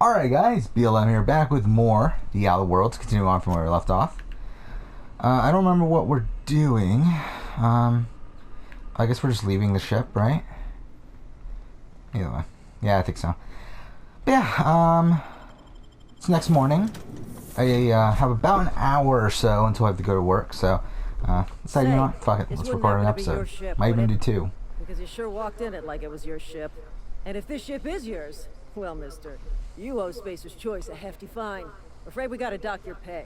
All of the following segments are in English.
Alright guys, BLM here, back with more The Outer Worlds, continue on from where we left off. I don't remember what we're doing. I guess we're just leaving the ship, right? Either way. Yeah, I think so. But yeah, it's next morning. I have about an hour or so until I have to go to work, so decided, you know what, fuck it, let's record an episode. Might even do two. Because you sure walked in it like it was your ship. And if this ship is yours, well, mister, you owe Spacer's Choice a hefty fine. Afraid we gotta dock your pay.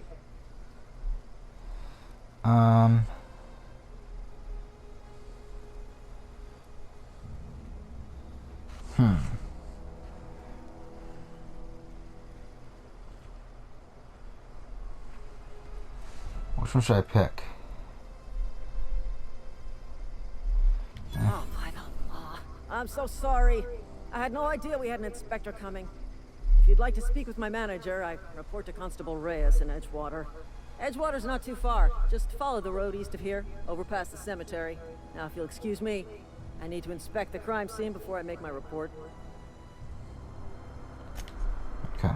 Which one should I pick? Oh, by the law. I'm so sorry. I had no idea we had an inspector coming. If you'd like to speak with my manager, I report to Constable Reyes in Edgewater. Edgewater's not too far. Just follow the road east of here, over past the cemetery. Now, if you'll excuse me, I need to inspect the crime scene before I make my report. Okay.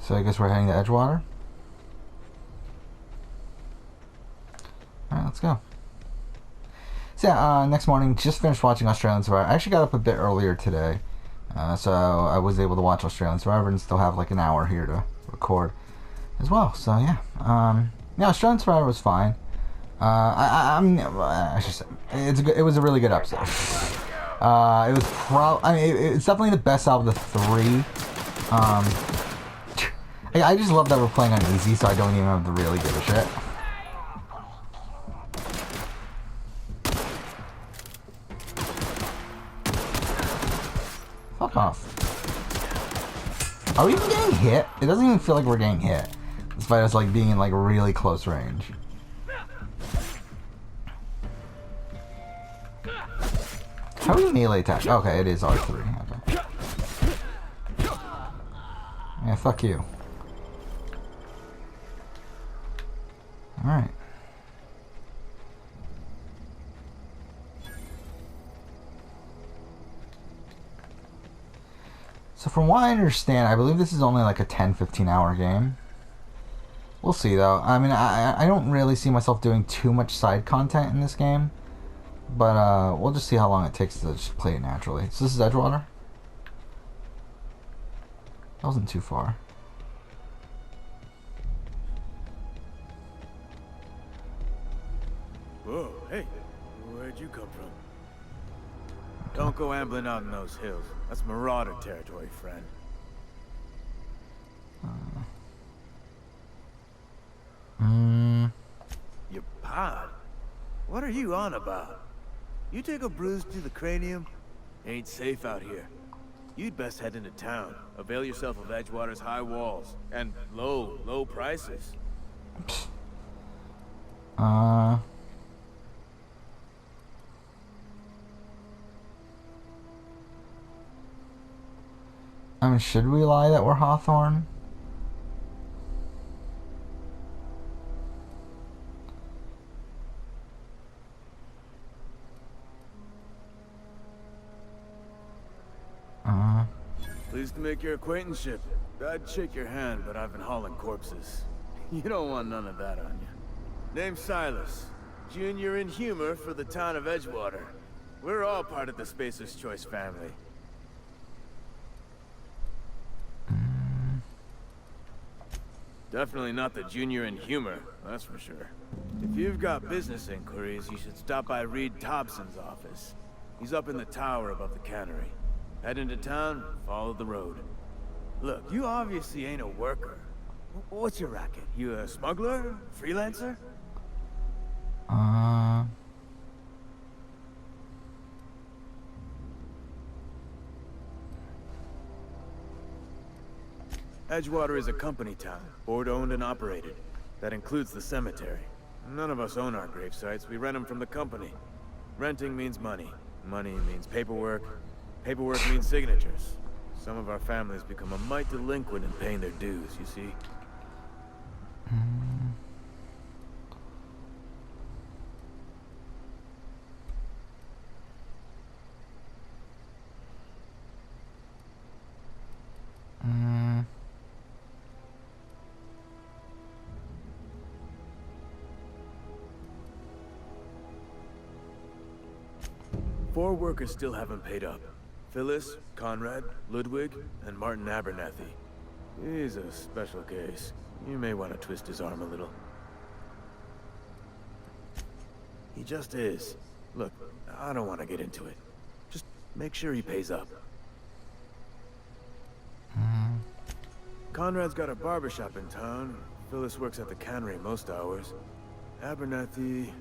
So I guess we're heading to Edgewater? Alright, let's go. So yeah, next morning, just finished watching Australian Survivor. I actually got up a bit earlier today, so I was able to watch Australian Survivor and still have like an hour here to record as well. So yeah, yeah, Australian Survivor was fine. I should say it was a really good episode. It was it's definitely the best out of the three. I just love that we're playing on easy, so I don't even have to really give a shit. Fuck off. Are we even getting hit? It doesn't even feel like we're getting hit, despite us like being in like really close range. How do we melee attack? Okay, it is R3. Okay. Yeah, fuck you. Alright. So from what I understand, I believe this is only like a 10-15 hour game. We'll see though. I mean, I don't really see myself doing too much side content in this game. But we'll just see how long it takes to just play it naturally. So this is Edgewater? That wasn't too far. Whoa, hey, where'd you come from? Don't go ambling out in those hills. That's marauder territory, friend. Your pod? What are you on about? You take a bruise to the cranium? Ain't safe out here. You'd best head into town. Avail yourself of Edgewater's high walls. And low prices. I mean, should we lie that we're Hawthorne? Pleased to make your acquaintanceship. I'd shake your hand, but I've been hauling corpses. You don't want none of that on you. Name's Silas. Junior in humor for the town of Edgewater. We're all part of the Spacer's Choice family. Definitely not the junior in humor, that's for sure. If you've got business inquiries, you should stop by Reed Thompson's office. He's up in the tower above the cannery. Head into town, follow the road. Look, you obviously ain't a worker. What's your racket? You a smuggler? Freelancer? Edgewater is a company town, board-owned and operated. That includes the cemetery. None of us own our grave sites, we rent them from the company. Renting means money. Money means paperwork. Paperwork means signatures. Some of our families become a mite delinquent in paying their dues, you see. 4 workers still haven't paid up. Phyllis, Conrad, Ludwig, and Martin Abernathy. He's a special case. You may want to twist his arm a little. He just is. Look, I don't want to get into it. Just make sure he pays up. Conrad's got a barbershop in town. Phyllis works at the cannery most hours. Abernathy...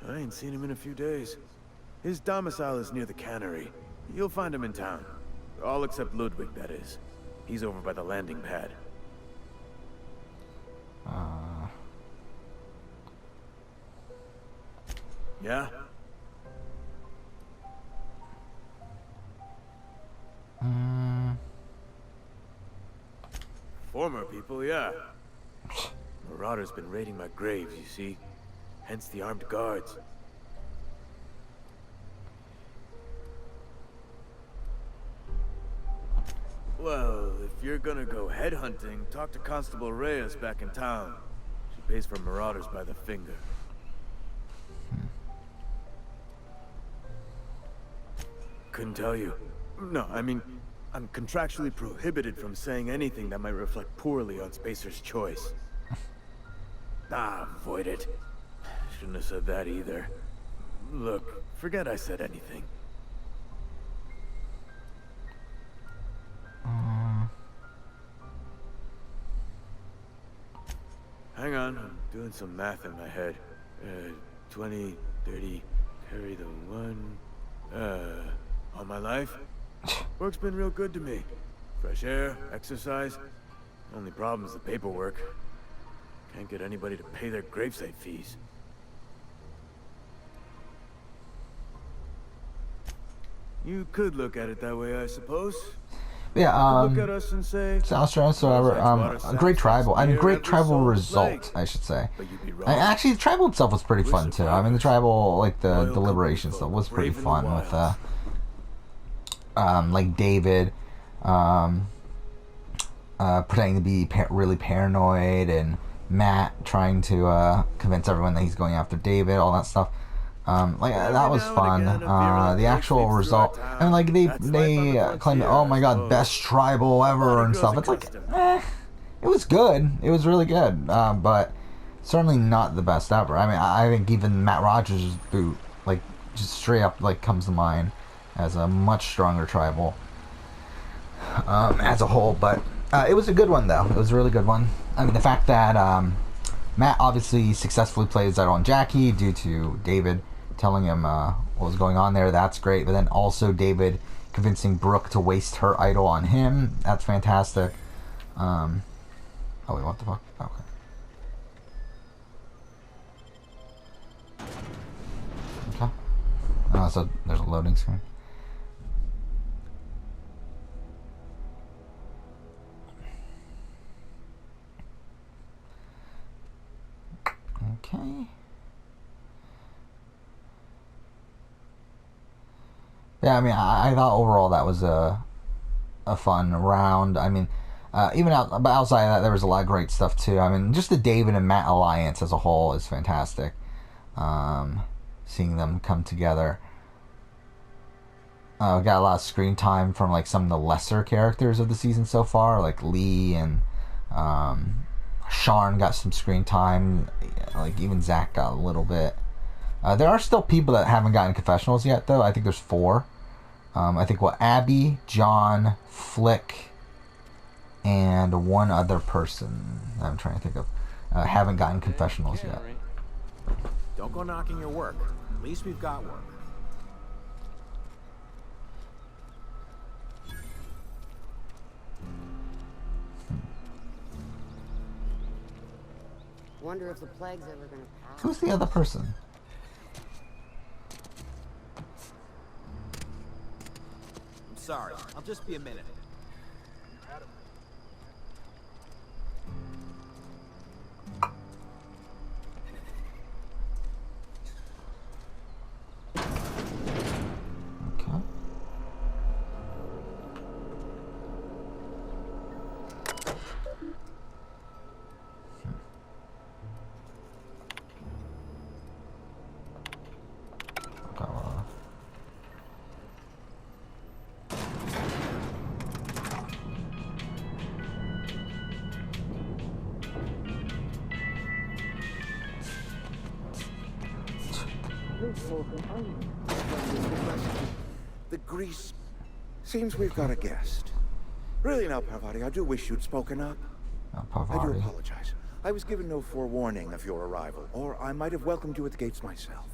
I ain't seen him in a few days. His domicile is near the cannery. You'll find him in town. All except Ludwig, that is. He's over by the landing pad. Yeah? Former people, yeah. Marauder's been raiding my graves, you see. Hence the armed guards. Well, if you're gonna go headhunting, talk to Constable Reyes back in town. She pays for marauders by the finger. Couldn't tell you. No, I mean, I'm contractually prohibited from saying anything that might reflect poorly on Spacer's choice. Avoid it. Shouldn't have said that either. Look, forget I said anything. Hang on, I'm doing some math in my head. 20, 30, carry the 1... all my life? Work's been real good to me. Fresh air, exercise. Only problem is the paperwork. Can't get anybody to pay their gravesite fees. You could look at it that way, I suppose. Yeah, Look at us and say, sounds strange, so a great tribal. I mean, great tribal result, I should say. but you'd be wrong. And actually, the tribal itself was pretty fun too. I mean, the tribal, like the deliberation stuff, was pretty fun with like David, pretending to be really paranoid, and Matt trying to convince everyone that he's going after David, all that stuff. Like that was fun. The actual result, and like they claim, oh my god, best tribal ever and stuff. It's like, it was good. It was really good, but certainly not the best ever. I mean, I think even Matt Rogers' boot, like, just straight up, like, comes to mind as a much stronger tribal as a whole. But it was a good one, though. It was a really good one. I mean, the fact that Matt obviously successfully plays that on Jackie due to David telling him what was going on there, that's great. But then also David convincing Brooke to waste her idol on him, that's fantastic. Oh wait, what the fuck? Okay. Okay. Oh, so there's a loading screen. Okay. Yeah, I mean, I thought overall that was a fun round. I mean, even outside of that, there was a lot of great stuff too. I mean, just the David and Matt alliance as a whole is fantastic. Seeing them come together. We got a lot of screen time from like some of the lesser characters of the season so far, like Lee and Sharn got some screen time. Like even Zach got a little bit. There are still people that haven't gotten confessionals yet, though. I think there's 4. I think Abby, John, Flick, and one other person I'm trying to think of haven't gotten confessionals yet. Don't go knocking your work. At least we've got work. Wonder if the plague's ever gonna pass. Who's the other person? I'm sorry. I'll just be a minute. Okay. The grease. Seems we've got a guest. Really now, Parvati, I do wish you'd spoken up. Oh, I do Parvati. apologize. I was given no forewarning of your arrival, or I might have welcomed you at the gates myself.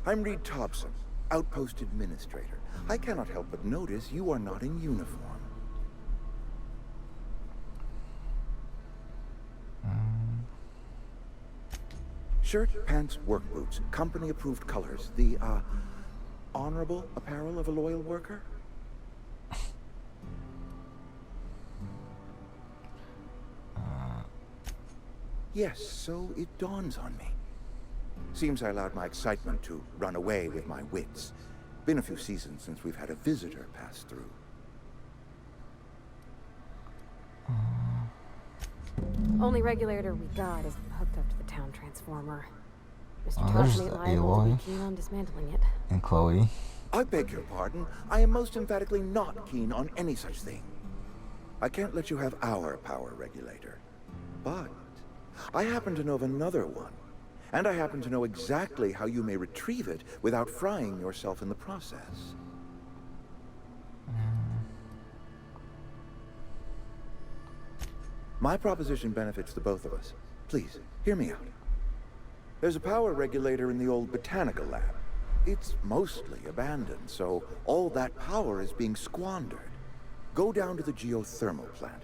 I'm Reed Thompson, Outpost Administrator. I cannot help but notice you are not in uniform. Shirt, pants, work boots, company-approved colors. The, honorable apparel of a loyal worker? Yes, so it dawns on me. Seems I allowed my excitement to run away with my wits. Been a few seasons since we've had a visitor pass through. Only regulator we got is hooked up to the town transformer. Mr. Oh, there's Thompson ain't liable to Aloy. be keen on dismantling it. And Chloe. I beg your pardon. I am most emphatically not keen on any such thing. I can't let you have our power regulator. But I happen to know of another one. And I happen to know exactly how you may retrieve it without frying yourself in the process. My proposition benefits the both of us. Please, hear me out. There's a power regulator in the old botanical lab. It's mostly abandoned, so all that power is being squandered. Go down to the geothermal plant.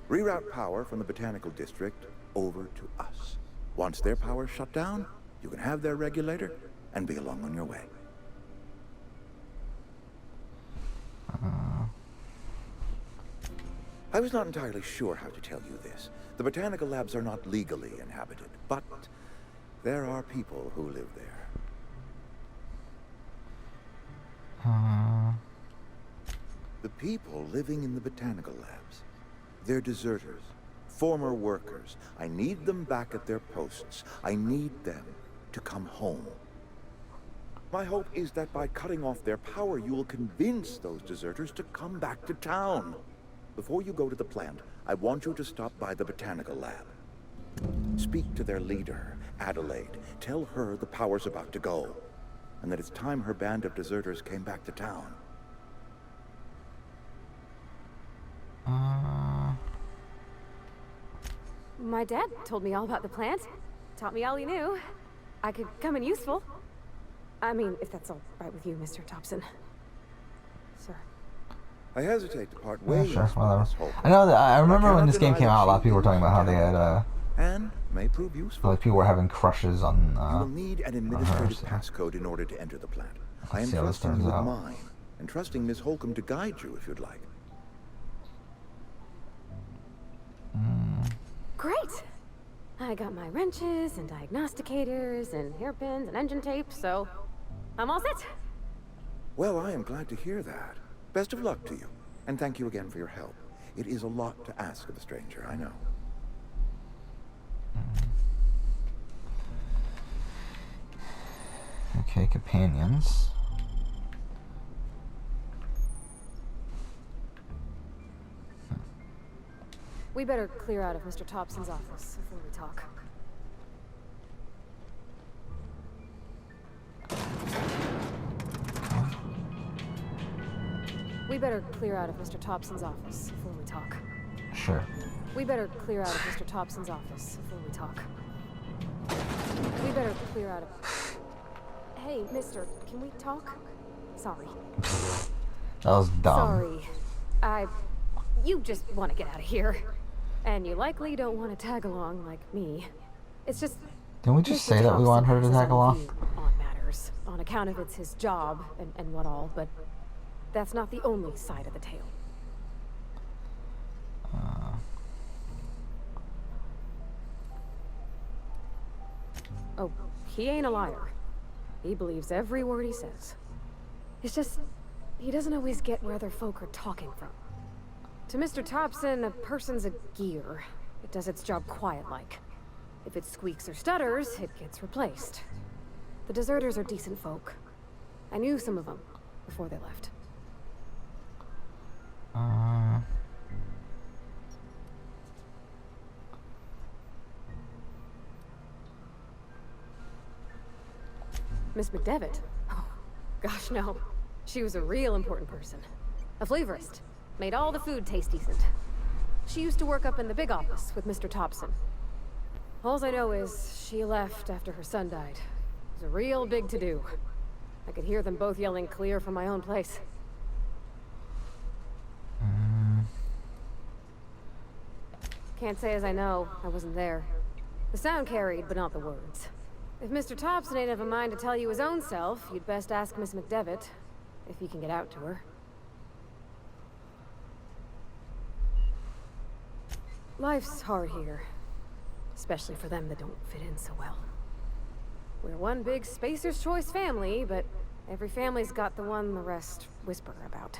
Reroute power from the botanical district over to us. Once their power's shut down, you can have their regulator and be along on your way. I was not entirely sure how to tell you this. The botanical labs are not legally inhabited, but there are people who live there. The people living in the botanical labs, they're deserters, former workers. I need them back at their posts. I need them to come home. My hope is that by cutting off their power, you will convince those deserters to come back to town. Before you go to the plant, I want you to stop by the botanical lab. Speak to their leader, Adelaide. Tell her the power's about to go, and that it's time her band of deserters came back to town. My dad told me all about the plant. Taught me all he knew. I could come in useful. I mean, if that's all right with you, Mr. Thompson. Sir. I hesitate to part Yeah, ways sure, with whatever. Miss Holcomb. I know that I remember cannot when this game deny came that out, a lot of she people were is talking about how they talented had and may prove useful. like people were having crushes on You will need an administrative so- passcode in order to enter the plant. I am Let's see how this trusting you turns with out. mine, and trusting Miss Holcomb to guide you if you'd like. Great! I got my wrenches and diagnosticators and hairpins and engine tape, so I'm all set. Well, I am glad to hear that. Best of luck to you, and thank you again for your help. It is a lot to ask of a stranger, I know. Okay, companions. We better clear out of Mr. Thompson's office before we talk. We better clear out of Mr. Thompson's office before we talk. Sure. We better clear out of Mr. Thompson's office before we talk. We better clear out of... Hey, mister, can we talk? Sorry. That was dumb. Sorry. You just want to get out of here. And you likely don't want to tag along like me. It's just... Didn't we just Mr. say that we want her to Thompson has tag his own along? view on matters, on account of it's his job and what all, but that's not the only side of the tale. Oh, he ain't a liar. He believes every word he says. It's just, he doesn't always get where other folk are talking from. To Mr. Thompson, a person's a gear. It does its job quiet-like. If it squeaks or stutters, it gets replaced. The deserters are decent folk. I knew some of them before they left. Miss McDevitt? Oh, gosh, no. She was a real important person. A flavorist. Made all the food taste decent. She used to work up in the big office with Mr. Thompson. All I know is she left after her son died. It was a real big to-do. I could hear them both yelling clear from my own place. Can't say as I know. I wasn't there. The sound carried, but not the words. If Mr. Thompson ain't of a mind to tell you his own self, you'd best ask Miss McDevitt, if you can get out to her. Life's hard here. Especially for them that don't fit in so well. We're one big Spacer's Choice family, but every family's got the one the rest whisper about.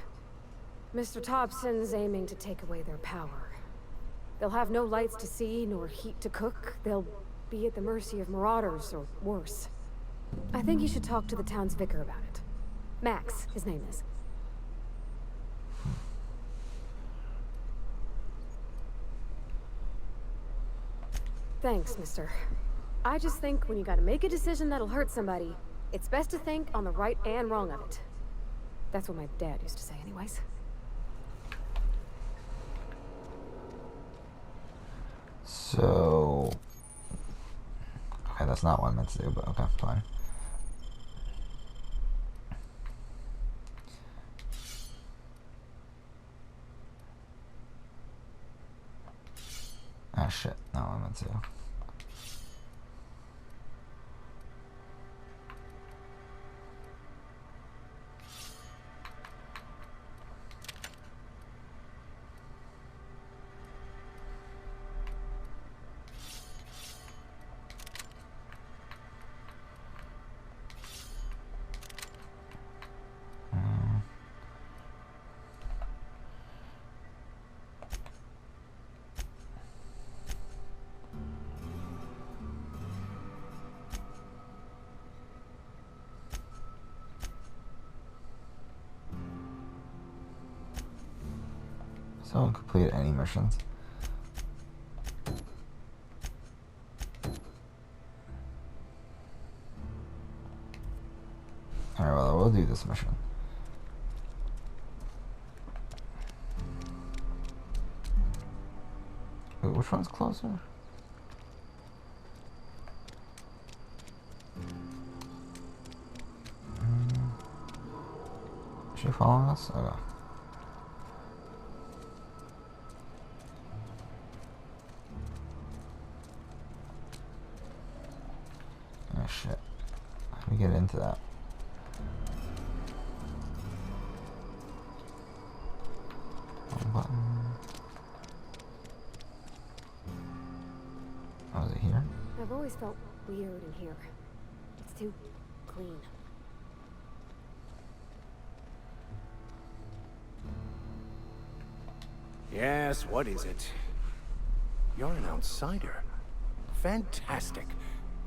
Mr. Thompson's aiming to take away their power. They'll have no lights to see, nor heat to cook. They'll be at the mercy of marauders, or worse. I think you should talk to the town's vicar about it. Max, his name is. Thanks, mister. I just think when you gotta make a decision that'll hurt somebody, it's best to think on the right and wrong of it. That's what my dad used to say anyways. So... Okay, that's not what I meant to do, but okay, fine. Ah, shit. Not what I meant to do. So complete any missions. Alright, well, we'll do this mission. Wait, which one's closer? Is she following us? Okay. Oh shit. How do we get into that? One button. Oh, is it here? I've always felt weird in here. It's too clean. Yes, what is it? You're an outsider. Fantastic.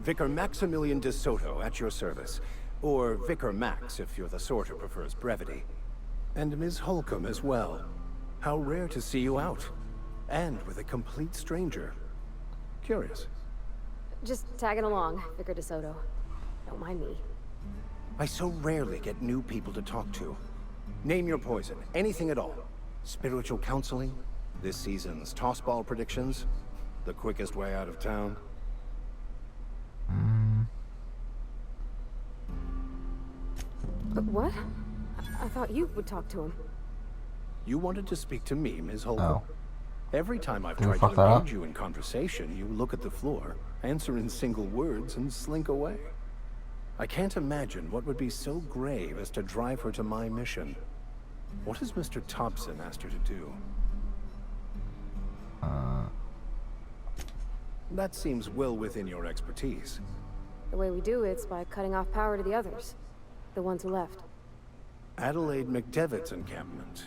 Vicar Maximilian de Soto at your service. Or Vicar Max, if you're the sort who prefers brevity. And Ms. Holcomb as well. How rare to see you out. And with a complete stranger. Curious. Just tagging along, Vicar de Soto. Don't mind me. I so rarely get new people to talk to. Name your poison, anything at all. Spiritual counseling, this season's tossball predictions, the quickest way out of town. But what? I thought you would talk to him. You wanted to speak to me, Ms. Holcomb? Oh. Every time I've Did we tried fuck to that up? engage you in conversation, you look at the floor, answer in single words, and slink away. I can't imagine what would be so grave as to drive her to my mission. What has Mr. Thompson asked her to do? That seems well within your expertise. The way we do it's by cutting off power to the others. The ones who left. Adelaide McDevitt's encampment.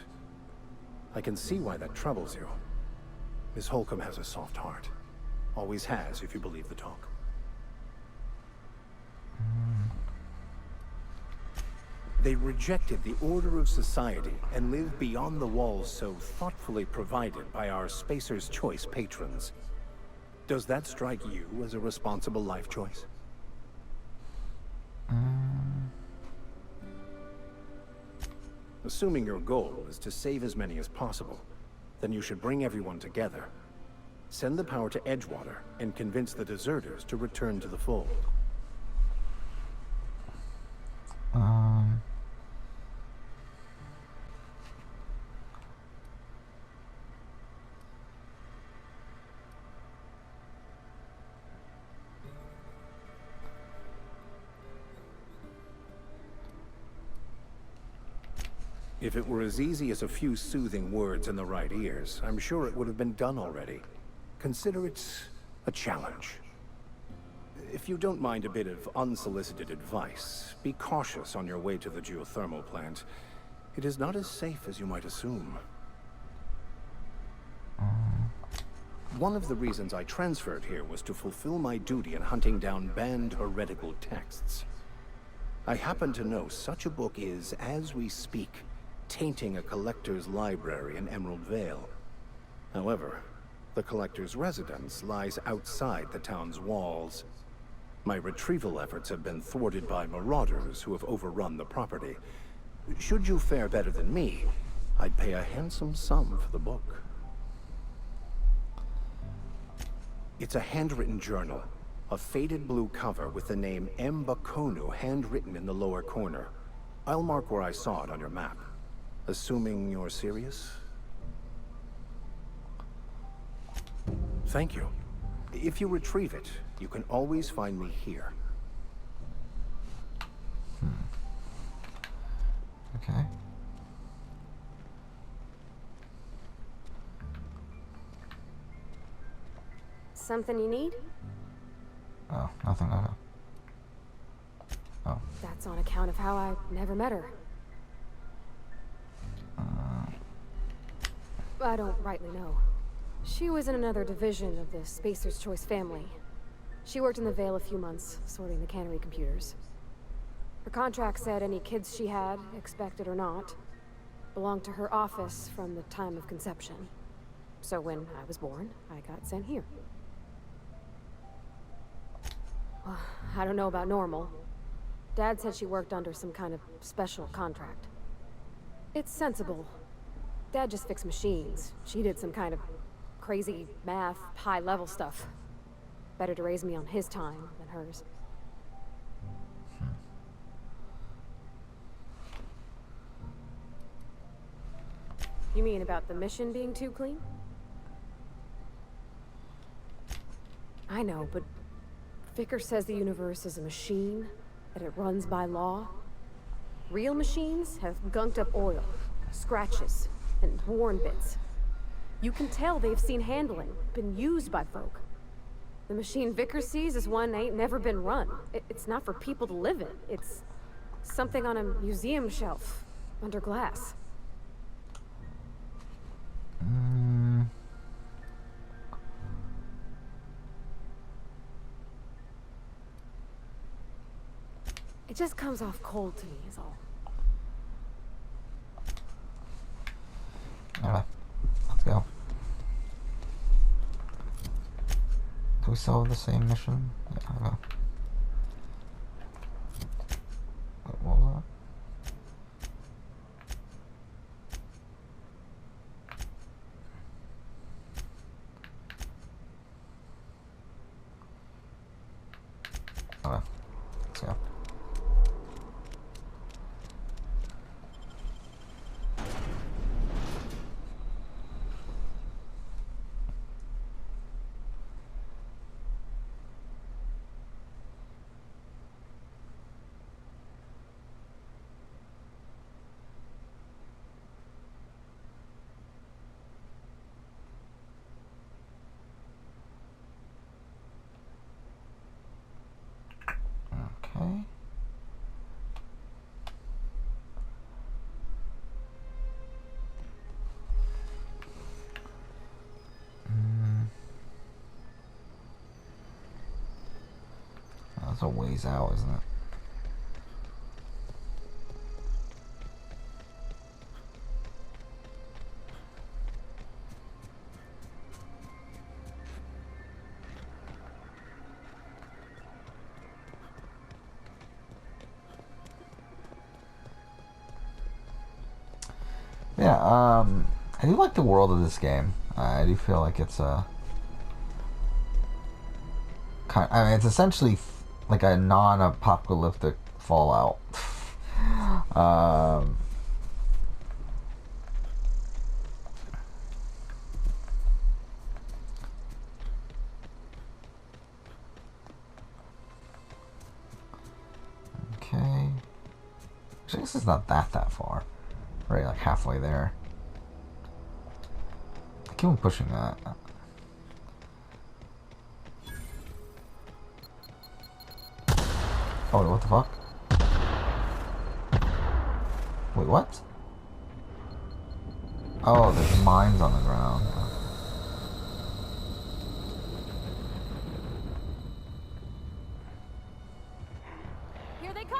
I can see why that troubles you. Miss Holcomb has a soft heart. Always has, if you believe the talk. They rejected the order of society and lived beyond the walls so thoughtfully provided by our Spacer's Choice patrons. Does that strike you as a responsible life choice? Assuming your goal is to save as many as possible, then you should bring everyone together. Send the power to Edgewater and convince the deserters to return to the fold. If it were as easy as a few soothing words in the right ears, I'm sure it would have been done already. Consider it a challenge. If you don't mind a bit of unsolicited advice, be cautious on your way to the geothermal plant. It is not as safe as you might assume. One of the reasons I transferred here was to fulfill my duty in hunting down banned heretical texts. I happen to know such a book is, as we speak, tainting a collector's library in Emerald Vale. However, the collector's residence lies outside the town's walls. My retrieval efforts have been thwarted by marauders who have overrun the property. Should you fare better than me, I'd pay a handsome sum for the book. It's a handwritten journal, a faded blue cover with the name M'Bakono handwritten in the lower corner. I'll mark where I saw it on your map. Assuming you're serious? Thank you. If you retrieve it, you can always find me here. Okay. Something you need? Oh, nothing. Okay. Oh. That's on account of how I never met her. I don't rightly know. She was in another division of the Spacer's Choice family. She worked in the Vale a few months, sorting the cannery computers. Her contract said any kids she had, expected or not, belonged to her office from the time of conception. So when I was born, I got sent here. Well, I don't know about normal. Dad said she worked under some kind of special contract. It's sensible. Dad just fixed machines. She did some kind of crazy math, high-level stuff. Better to raise me on his time than hers. You mean about the mission being too clean? I know, but Vicar says the universe is a machine, that it runs by law. Real machines have gunked up oil, scratches, and worn bits. You can tell they've seen handling, been used by folk. The machine Vicar sees is one ain't never been run. It's not for people to live in. It's something on a museum shelf, under glass. It just comes off cold to me, is all. Alright, let's go. Do we still have the same mission? Yeah, okay. What was that? Okay, let's go. Okay. That's a ways out, isn't it? Yeah, I do like the world of this game. I do feel like it's a I mean, it's essentially like a non-apocalyptic Fallout. um, okay. Actually, I guess it's not that far. Right, like halfway there. I keep on pushing that. Oh, what the fuck? Wait, what? Oh, there's mines on the ground. Here they come!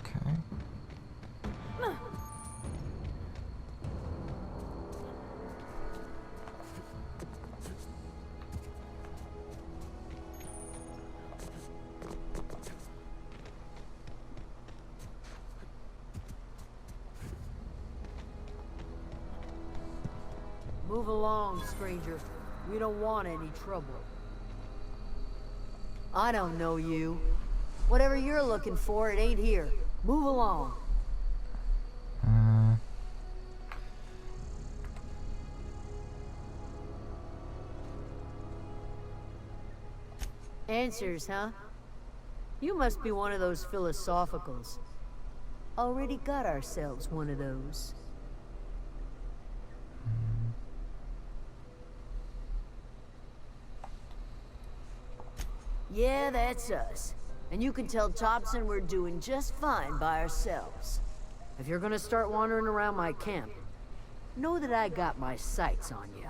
Okay. Move along, stranger. We don't want any trouble. I don't know you. Whatever you're looking for, it ain't here. Move along. Answers, huh? You must be one of those philosophicals. Already got ourselves one of those. Yeah, that's us. And you can tell Thompson we're doing just fine by ourselves. If you're gonna start wandering around my camp, know that I got my sights on you.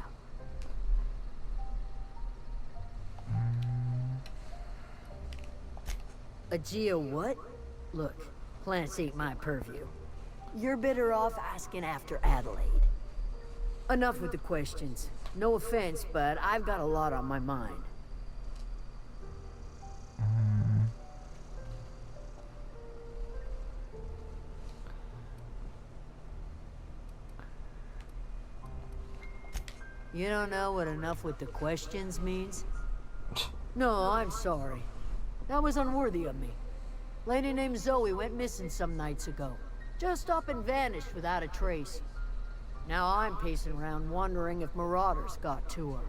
A geo what? Look, plants ain't my purview. You're better off asking after Adelaide. Enough with the questions. No offense, but I've got a lot on my mind. You don't know what enough with the questions means? No, I'm sorry. That was unworthy of me. Lady named Zoe went missing some nights ago. Just up and vanished without a trace. Now I'm pacing around wondering if marauders got to her.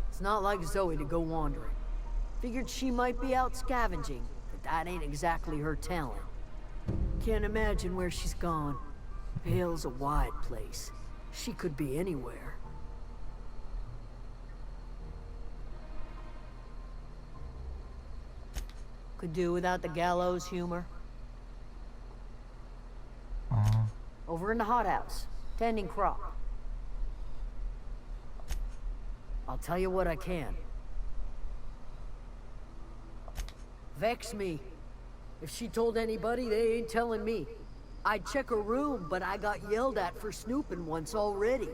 It's not like Zoe to go wandering. Figured she might be out scavenging, but that ain't exactly her talent. Can't imagine where she's gone. Vale's a wide place. She could be anywhere. Could do without the gallows humor. Over in the hothouse, tending crop. I'll tell you what I can. Vex me. If she told anybody, they ain't telling me. I'd check her room, but I got yelled at for snooping once already.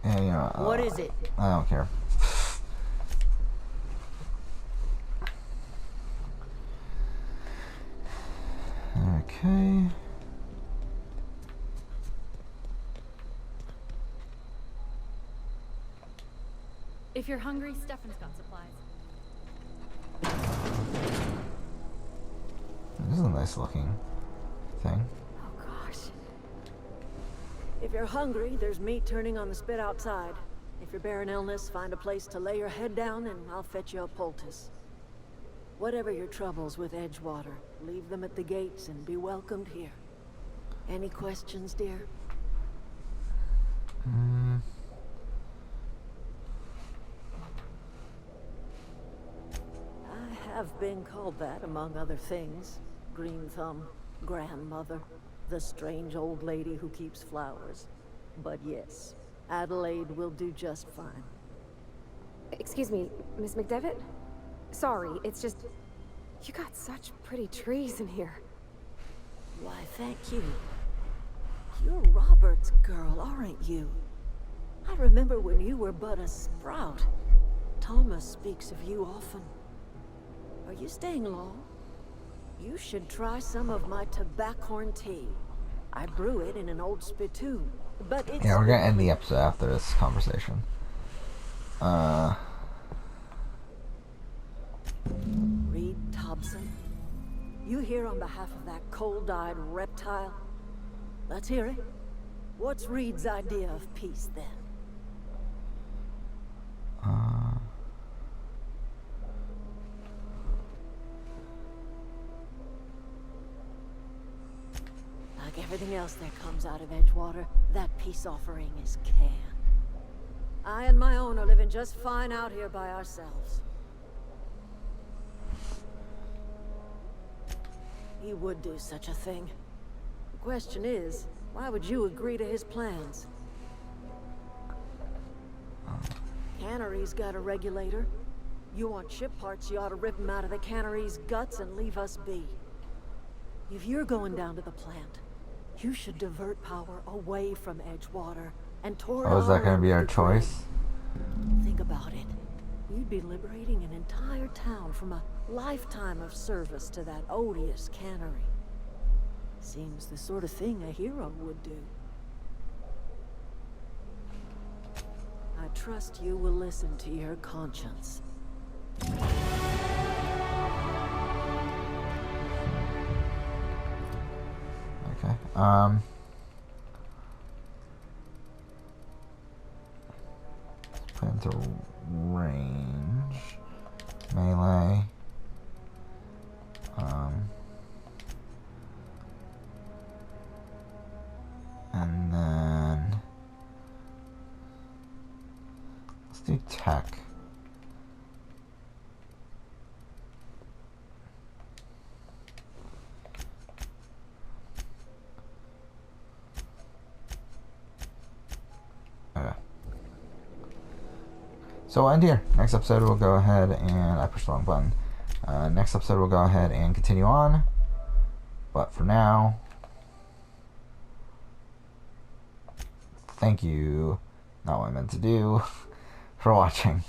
Yeah, you know, What is it? I don't care. Okay. If you're hungry, Stefan's got supplies. This is a nice looking thing. Oh gosh. If you're hungry, there's meat turning on the spit outside. If you're bearing illness, find a place to lay your head down and I'll fetch you a poultice. Whatever your troubles with Edgewater, leave them at the gates and be welcomed here. Any questions, dear? I have been called that, among other things. Green Thumb, grandmother, the strange old lady who keeps flowers. But yes, Adelaide will do just fine. Excuse me, Miss McDevitt? Sorry, it's just... You got such pretty trees in here. Why, thank you. You're Robert's girl, aren't you? I remember when you were but a sprout. Thomas speaks of you often. Are you staying long? You should try some of my tobaccorn tea. I brew it in an old spittoon, but it's... Yeah, we're gonna end the episode after this conversation. Reed Thompson? You here on behalf of that cold-eyed reptile? Let's hear it. What's Reed's idea of peace, then? Like everything else that comes out of Edgewater, that peace offering is canned. I and my own are living just fine out here by ourselves. He would do such a thing. The question is, why would you agree to his plans? Cannery's got a regulator. You want ship parts, you ought to rip him out of the cannery's guts and leave us be. If you're going down to the plant, you should divert power away from Edgewater and toward... Oh, is that gonna be our choice? Think about it. You'd be liberating an entire town from a lifetime of service to that odious cannery. Seems the sort of thing a hero would do. I trust you will listen to your conscience. Okay. Put into range. Melee. And then let's do tech. Okay. So we'll end here. Next episode we'll go ahead and I pushed the wrong button. Next episode we'll go ahead and continue on. But for now, thank you, not what I meant to do, for watching.